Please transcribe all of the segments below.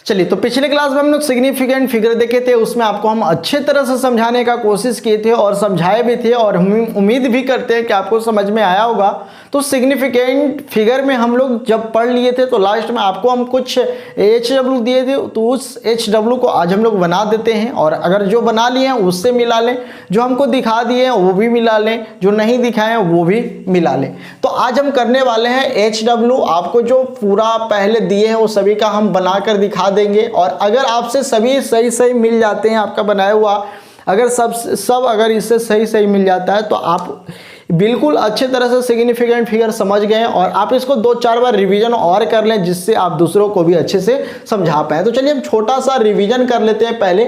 चलिए, तो पिछले क्लास में हम लोग सिग्निफिकेंट फिगर देखे थे, उसमें आपको हम अच्छे तरह से समझाने का कोशिश किए थे और समझाए भी थे, और हम उम्मीद भी करते हैं कि आपको समझ में आया होगा। तो सिग्निफिकेंट फिगर में हम लोग जब पढ़ लिए थे तो लास्ट में आपको हम कुछ HW दिए थे, तो उस HW को आज हम लोग बना देते हैं, और अगर जो बना लिए हैं उससे मिला लें, जो हमको दिखा दिए हैं वो भी मिला लें, जो नहीं दिखाए हैं वो भी मिला लें। तो आज हम करने वाले हैं HW। आपको जो पूरा पहले दिए हैं वो सभी का हम बनाकर दिखा देंगे, और अगर आपसे सभी सही मिल जाते हैं, आपका बनाया हुआ अगर सब अगर इससे सही मिल जाता है तो आप बिल्कुल अच्छे तरह से सिग्निफिकेंट फिगर समझ गए हैं, और आप इसको 2-4 बार रिवीजन और कर लें, जिससे आप दूसरों को भी अच्छे से समझा पाए। तो चलिए हम छोटा सा रिवीजन कर लेते हैं पहले,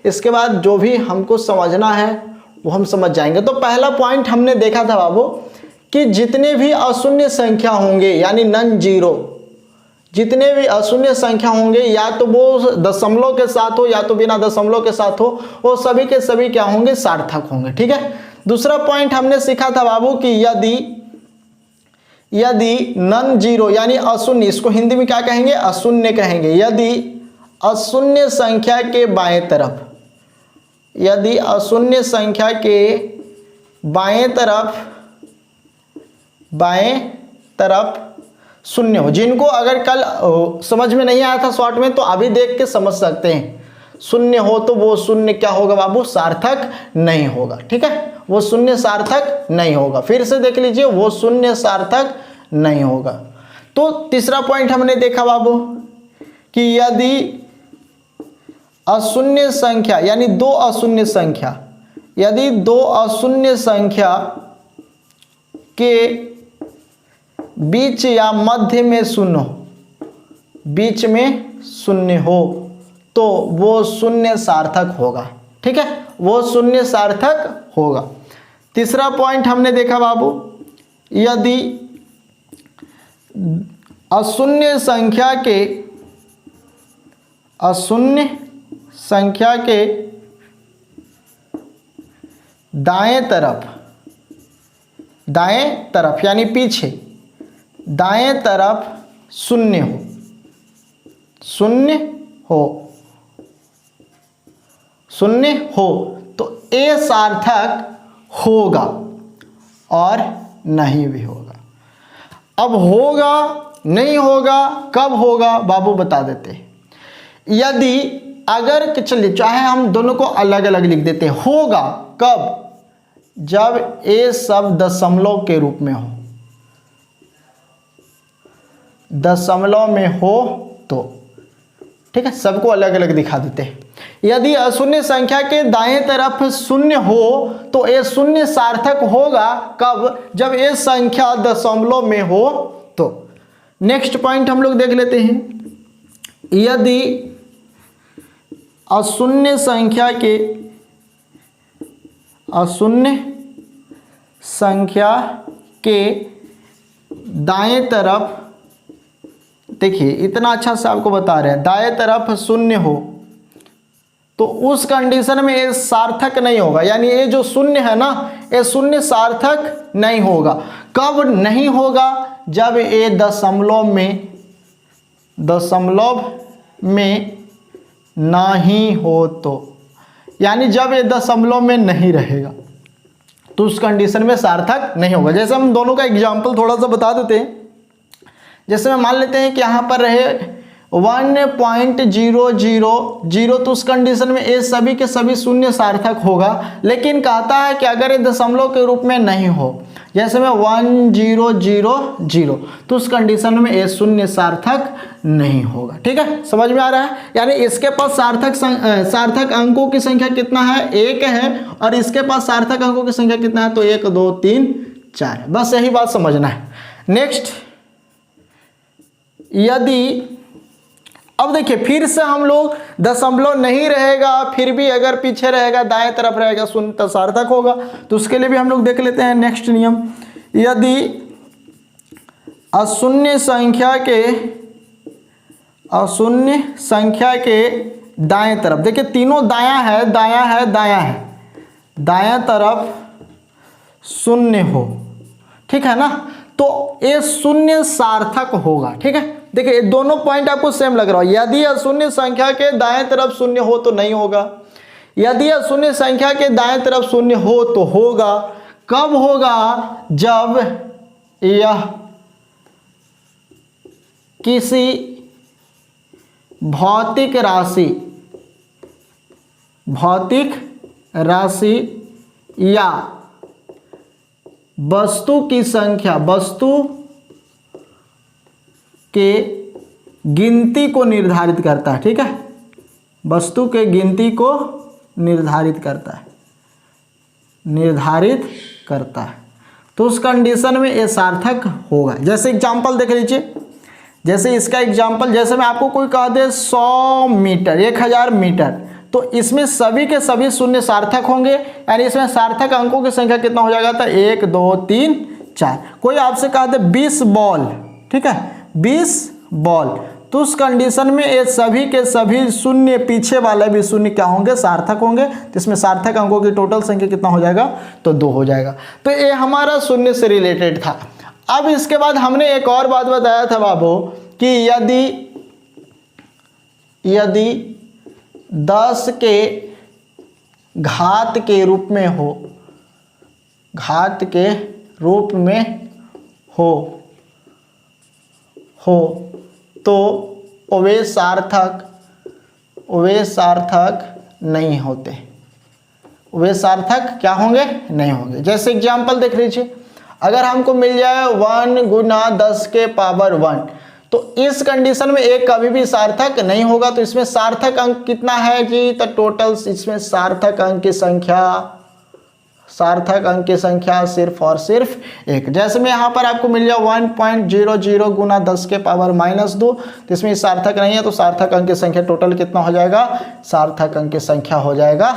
इसके बाद जो भी हमको समझना है वो हम समझ जाएंगे। तो पहला पॉइंट हमने देखा था बाबू कि जितने भी अशून्य संख्या होंगे यानी नॉन जीरो, जितने भी अशून्य संख्या होंगे, या तो वो दशमलव के साथ हो या तो बिना दशमलव के साथ हो, वो सभी के सभी क्या होंगे, सार्थक होंगे। ठीक है। दूसरा पॉइंट हमने सीखा था बाबू कि यदि नॉन जीरो यानी अशून्य, इसको हिंदी में क्या कहेंगे, अशून्य कहेंगे। यदि अशून्य संख्या के बाएं तरफ, यदि अशून्य संख्या के बाएं तरफ शून्य हो, जिनको अगर कल समझ में नहीं आया था शॉर्ट में, तो अभी देख के समझ सकते हैं। शून्य हो तो वो शून्य क्या होगा बाबू, सार्थक नहीं होगा। ठीक है, वो शून्य सार्थक नहीं होगा। फिर से देख लीजिए, वो शून्य सार्थक नहीं होगा। तो तीसरा पॉइंट हमने देखा बाबू कि यदि अशून्य संख्या यानी दो अशून्य संख्या, यदि दो अशून्य संख्या के बीच या मध्य में शून्य, बीच में शून्य हो, तो वो शून्य सार्थक होगा। ठीक है, वो शून्य सार्थक होगा। तीसरा पॉइंट हमने देखा बाबू, यदि अशून्य संख्या के दाएं तरफ यानी पीछे, दाएं तरफ शून्य हो तो ए सार्थक होगा और नहीं भी होगा। अब होगा नहीं होगा, कब होगा बाबू बता देते हैं। यदि अगर चलिए, चाहे हम दोनों को अलग अलग लिख देते हैं। होगा कब, जब ए शब्द दशमलव के रूप में हो, दशमलव में हो तो। ठीक है, सबको अलग अलग दिखा देते हैं। यदि अशून्य संख्या के दाएं तरफ शून्य हो तो ये शून्य सार्थक होगा कब, जब ये संख्या दशमलव में हो तो। नेक्स्ट पॉइंट हम लोग देख लेते हैं। यदि अशून्य संख्या के दाएं तरफ, देखिए इतना अच्छा से आपको बता रहे हैं, दाएं तरफ शून्य हो तो उस कंडीशन में ये सार्थक नहीं होगा, यानी ये जो शून्य है ना, ये शून्य सार्थक नहीं होगा। कब नहीं होगा, जब ये दशमलव में नहीं हो तो, यानी जब ये दशमलव में नहीं रहेगा तो उस कंडीशन में सार्थक नहीं होगा। जैसे हम दोनों का एग्जाम्पल थोड़ा सा बता देते हैं। जैसे मैं मान लेते हैं कि यहाँ पर रहे 1.000, तो उस कंडीशन में ये सभी के सभी शून्य सार्थक होगा। लेकिन कहता है कि अगर ये दशमलव के रूप में नहीं हो, जैसे में 1000, तो उस कंडीशन में ये शून्य सार्थक नहीं होगा। ठीक है, समझ में आ रहा है। यानी इसके पास सार्थक अंकों की संख्या कितना है, 1 है, और इसके पास सार्थक अंकों की संख्या कितना है, तो 1 2 3 4 है। बस यही बात समझना है। नेक्स्ट, यदि अब देखिए फिर से हम लोग दशमलव नहीं रहेगा, फिर भी अगर पीछे रहेगा, दाएं तरफ रहेगा, शून्य तो सार्थक होगा। तो उसके लिए भी हम लोग देख लेते हैं नेक्स्ट नियम। यदि अशून्य संख्या के दाएं तरफ, देखिए तीनों दायां है, दायां तरफ शून्य हो, ठीक है ना, तो ये शून्य सार्थक होगा। ठीक है, देखिए दोनों पॉइंट आपको सेम लग रहा हो। यदि अशून्य संख्या के दाएं तरफ शून्य हो तो नहीं होगा, यदि अशून्य संख्या के दाएं तरफ शून्य हो तो होगा। कब होगा? जब यह किसी भौतिक राशि या वस्तु की संख्या, वस्तु के गिनती को निर्धारित करता है। ठीक है, वस्तु के गिनती को निर्धारित करता है तो उस कंडीशन में ये सार्थक होगा। जैसे एग्जांपल देख लीजिए, जैसे इसका एग्जांपल, जैसे मैं आपको कोई कह दे 100 मीटर, 1000 मीटर, तो इसमें सभी के सभी शून्य सार्थक होंगे, यानी इसमें सार्थक अंकों की संख्या कितना हो जाएगा? तो 1 2 3 4। कोई आपसे कहा दे 20 बॉल, ठीक है, 20 बॉल, तो उस कंडीशन में ये सभी के सभी शून्य, पीछे वाले भी शून्य क्या होंगे? सार्थक होंगे। तो इसमें सार्थक अंकों की टोटल संख्या कितना हो जाएगा? तो 2 हो जाएगा। तो ये हमारा शून्य से रिलेटेड था। अब इसके बाद हमने एक और बात बताया था बाबू कि यदि 10 के घात के रूप में हो, घात के रूप में हो तो वे सार्थक नहीं होते। वे सार्थक क्या होंगे? नहीं होंगे। जैसे एग्जांपल देख लीजिए, अगर हमको मिल जाए 1 गुना 10 के पावर 1, तो इस कंडीशन में एक कभी भी सार्थक नहीं होगा। तो इसमें सार्थक अंक कितना है जी? तो टोटल इसमें सार्थक अंक की संख्या सिर्फ और सिर्फ 1। जैसे में यहाँ पर आपको मिल जाए 1.00 गुना 10 के पावर -2, तो इसमें सार्थक नहीं है, तो सार्थक अंक की संख्या टोटल कितना हो जाएगा? सार्थक अंक की संख्या हो जाएगा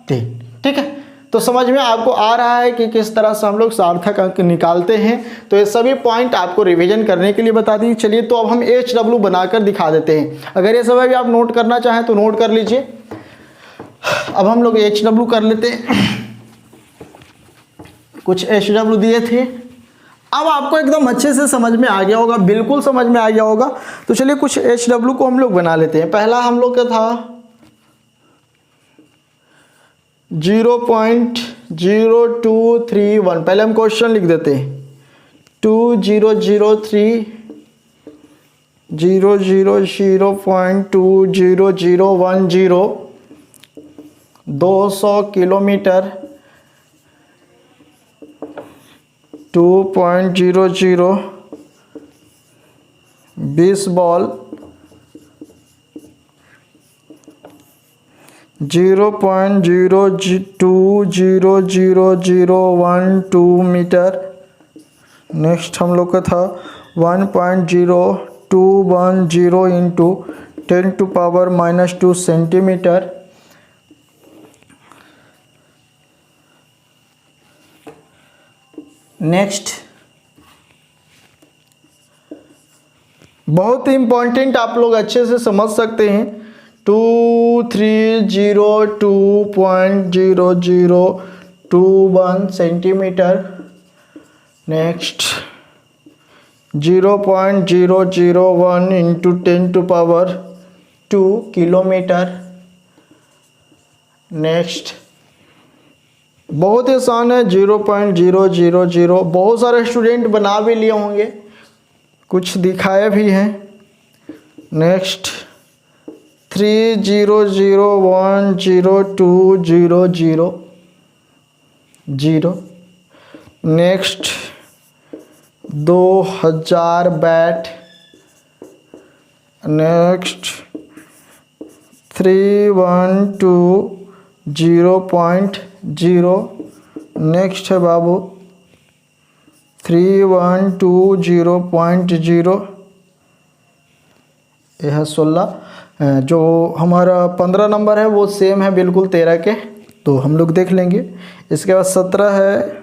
3। ठीक है, तो समझ में आपको आ रहा है कि किस तरह से हम लोग सार्थक अंक निकालते हैं। तो ये सभी पॉइंट आपको रिवीजन करने के लिए बता दी। चलिए, तो अब हम HW बनाकर दिखा देते हैं। अगर ये सब भी आप नोट करना चाहें तो नोट कर लीजिए। अब हम लोग HW कर लेते हैं। कुछ HW दिए थे, अब आपको एकदम अच्छे से समझ में आ गया होगा, बिल्कुल समझ में आ गया होगा। तो चलिए कुछ HW को हम लोग बना लेते हैं। पहला हम लोग का था 0.0231। पहले हम क्वेश्चन लिख देते हैं 2003 000.20010 200 किलोमीटर 2.00 20 बॉल 0.02000012 मीटर। नेक्स्ट हम लोग का था 1.0210 इंटू 10⁻² सेंटीमीटर। नेक्स्ट बहुत ही इम्पॉर्टेंट, आप लोग अच्छे से समझ सकते हैं, 2302.0021 centimetre. Next 0.001 into 10⁻² kilometre. Next बहुत ही आसान है 0.000। बहुत सारे स्टूडेंट बना भी लिए होंगे, कुछ दिखाए भी हैं। Next 300102000। Next 2000 bat. Next 312.0.0। Next है बाबू 312.0.0। यह है 16। जो हमारा 15 नंबर है वो सेम है बिल्कुल 13 के, तो हम लोग देख लेंगे। इसके बाद 17 है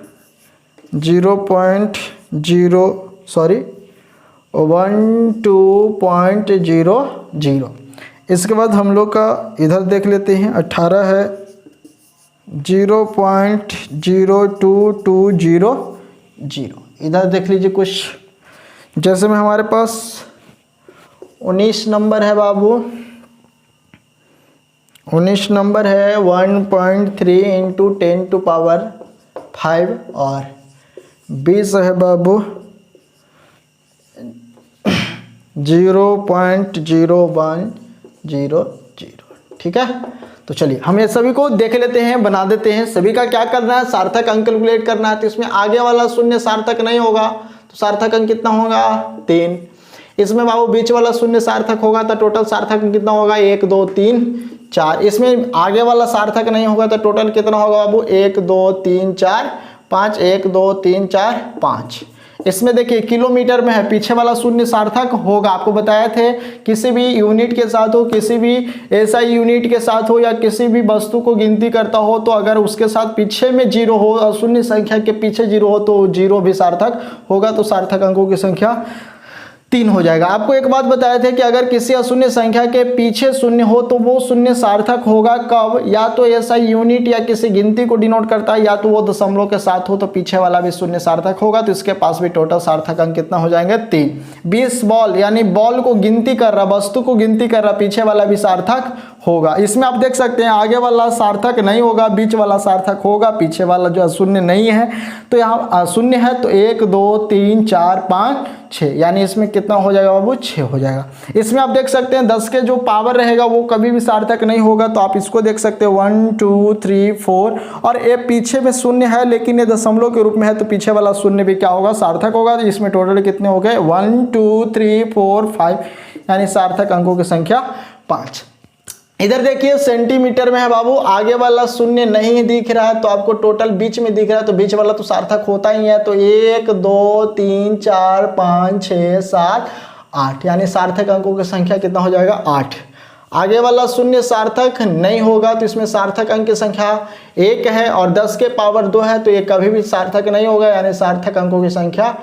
12.00। इसके बाद हम लोग का इधर देख लेते हैं 18 है 0.02200। इधर देख लीजिए कुछ, जैसे में हमारे पास 19 नंबर है बाबू, 19 नंबर है 1.3 इंटू 10⁵ और 20 है बाबू 0.0100। ठीक है, तो चलिए हम ये सभी को देख लेते हैं, बना देते हैं। सभी का क्या करना है, सार्थक अंक कैलकुलेट करना है। तो इसमें आगे वाला शून्य सार्थक नहीं होगा तो सार्थक अंक कितना होगा 3। इसमें बाबू बीच वाला शून्य सार्थक होगा तो टोटल सार्थक अंक कितना होगा 1 2 3 4। इसमें आगे वाला सार्थक नहीं होगा तो टोटल कितना होगा बाबू 1 2 3 4 5, 1 2 3 4 5। इसमें देखिए किलोमीटर में है, पीछे वाला शून्य सार्थक होगा। आपको बताए थे किसी भी यूनिट के साथ हो, किसी भी एसआई यूनिट के साथ हो या किसी भी वस्तु को गिनती करता हो तो अगर उसके साथ पीछे में 0 हो और शून्य संख्या के पीछे 0 हो तो 0 भी सार्थक होगा, तो सार्थक अंकों की संख्या 3 हो जाएगा। आपको एक बात बताए थे कि अगर किसी अशून्य संख्या के पीछे शून्य हो तो वो शून्य सार्थक होगा कब, या तो ऐसा यूनिट या किसी गिनती को डिनोट करता है, या तो वो दशमलव के साथ हो तो पीछे वाला भी शून्य सार्थक होगा। तो इसके पास भी टोटल सार्थक अंक कितना हो जाएंगे 3। 20 बॉल यानी बॉल को गिनती कर रहा, वस्तु को गिनती कर रहा, पीछे वाला भी सार्थक होगा। इसमें आप देख सकते हैं आगे वाला सार्थक नहीं होगा, बीच वाला सार्थक होगा, पीछे वाला जो शून्य नहीं है। तो यहाँ शून्य है तो 1 2 3 4 5 6, यानी इसमें कितना हो जाएगा बाबू 6 हो जाएगा। इसमें आप देख सकते हैं 10 के जो पावर रहेगा वो कभी भी सार्थक नहीं होगा। तो आप इसको देख सकते हैं 1 2 3 4 और ये पीछे में शून्य है लेकिन ये दशमलव के रूप में है तो पीछे वाला शून्य भी क्या होगा सार्थक होगा। तो इसमें टोटल कितने हो गए 1 2 3 4 5, यानी सार्थक अंकों की संख्या 5। इधर देखिए सेंटीमीटर में है बाबू, आगे वाला शून्य नहीं दिख रहा है तो आपको टोटल बीच में दिख रहा है तो बीच वाला तो सार्थक होता ही है। तो 1 2 3 4 5 6 7 8, यानी सार्थक अंकों की संख्या कितना हो जाएगा 8। आगे वाला शून्य सार्थक नहीं होगा तो इसमें सार्थक अंक की संख्या 1 है और 10 के पावर 2 है तो ये कभी भी सार्थक नहीं होगा, यानी सार्थक अंकों की संख्या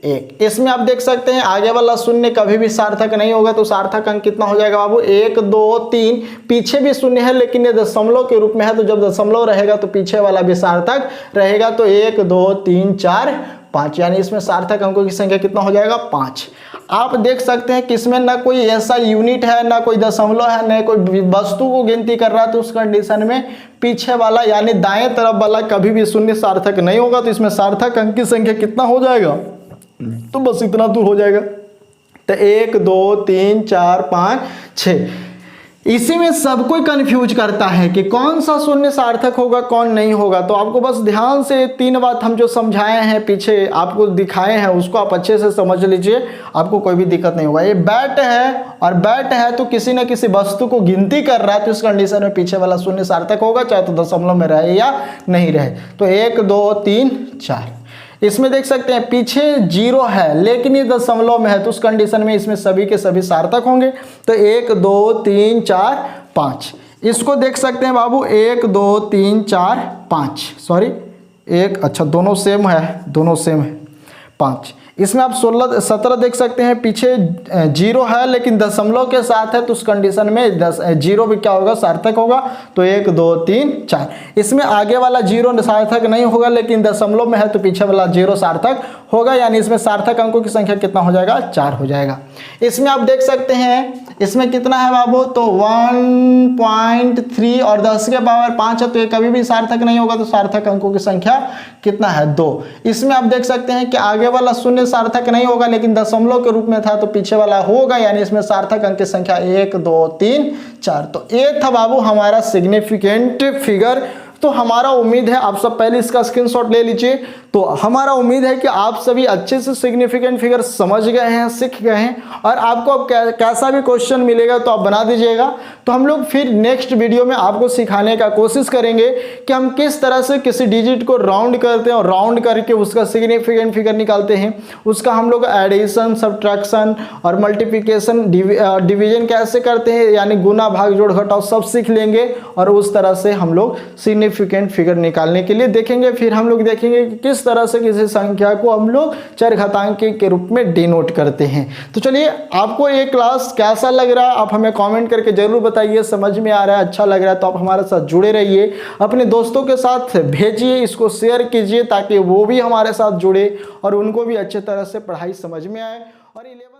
1। इसमें आप देख सकते हैं आगे वाला शून्य कभी भी सार्थक नहीं होगा तो सार्थक अंक कितना हो जाएगा बाबू 1 2 3। पीछे भी शून्य है लेकिन ये दशमलव के रूप में है तो जब दशमलव रहेगा तो पीछे वाला भी सार्थक रहेगा। तो 1 2 3 4 5, यानी इसमें सार्थक अंकों की संख्या कितना हो जाएगा 5। आप देख सकते हैं कि इसमें ना कोई ऐसा यूनिट है, ना कोई दशमलव है, ना कोई वस्तु को गिनती कर रहा है। तो उस कंडीशन में पीछे वाला यानी दाएं तरफ वाला कभी भी शून्य सार्थक नहीं होगा। तो इसमें सार्थक अंक की संख्या कितना हो जाएगा, तो बस इतना दूर हो जाएगा। तो 1 2 3 4 5 6। इसी में सब कोई कंफ्यूज करता है कि कौन सा शून्य सार्थक होगा कौन नहीं होगा। तो आपको बस ध्यान से 3 बात हम जो समझाए हैं पीछे आपको दिखाए हैं उसको आप अच्छे से समझ लीजिए, आपको कोई भी दिक्कत नहीं होगा। ये बैट है और बैट है तो किसी न किसी वस्तु को गिनती कर रहा है तो इस कंडीशन में पीछे वाला शून्य सार्थक होगा, चाहे तो दशमलव में रहे या नहीं रहे। तो 1 2 3 4। इसमें देख सकते हैं पीछे 0 है लेकिन ये दशमलव में है तो उस कंडीशन में इसमें सभी के सभी सार्थक होंगे। तो 1 2 3 4 5। इसको देख सकते हैं बाबू 1 2 3 4 5, सॉरी 1, अच्छा दोनों सेम है, दोनों सेम है 5। इसमें आप 16 17 देख सकते हैं पीछे 0 है लेकिन दशमलव के साथ है तो उस कंडीशन में 0 भी क्या होगा सार्थक होगा। तो 1 2 3 4। इसमें आगे वाला 0 सार्थक नहीं होगा लेकिन दशमलव में है तो पीछे वाला 0 सार्थक होगा, यानी इसमें सार्थक अंकों की संख्या कितना हो जाएगा 4 हो जाएगा। इसमें आप देख सकते हैं इसमें कितना है बाबू, तो 1.3 और 10 के पावर 5 है तो ये कभी भी सार्थक नहीं होगा। तो सार्थक अंकों की संख्या कितना है 2। इसमें आप देख सकते हैं कि आगे वाला शून्य सार्थक नहीं होगा लेकिन दशमलव के रूप में था तो पीछे वाला होगा, यानी इसमें सार्थक अंक की संख्या 1 2 3 4। तो ये था बाबू हमारा सिग्निफिकेंट फिगर। तो हमारा उम्मीद है आप सब पहले इसका स्क्रीनशॉट ले लीजिए। तो हमारा उम्मीद है कि आप सभी अच्छे से सिग्निफिकेंट फिगर समझ गए हैं, सीख गए हैं और आपको अब कैसा भी क्वेश्चन मिलेगा तो आप बना दीजिएगा। तो हम लोग फिर नेक्स्ट वीडियो में आपको सिखाने का कोशिश करेंगे कि हम किस तरह से किसी डिजिट को राउंड करते हैं और राउंड करके उसका सिग्निफिकेंट फिगर निकालते हैं। उसका हम लोग एडिशन, सब्ट्रैक्शन और मल्टीप्लिकेशन, डिवीजन कैसे करते हैं, यानी गुना भाग जोड़ घटाव सब सीख लेंगे और उस तरह से हम लोग सिग्निफिकेंट फिगर निकालने के लिए देखेंगे। फिर हम लोग देखेंगे कि किस तरह से किसी संख्या को हम लोग चरघातांक के रूप में डिनोट करते हैं। तो चलिए आपको ये क्लास कैसा लग रहा है आप हमें कमेंट करके जरूर बताइए। समझ में आ रहा है, अच्छा लग रहा है तो आप हमारे साथ जुड़े रहिए, अपने दोस्तों के साथ भेजिए, इसको शेयर कीजिए ताकि वो भी हमारे साथ जुड़े और उनको भी अच्छे तरह से पढ़ाई समझ में आए। और 11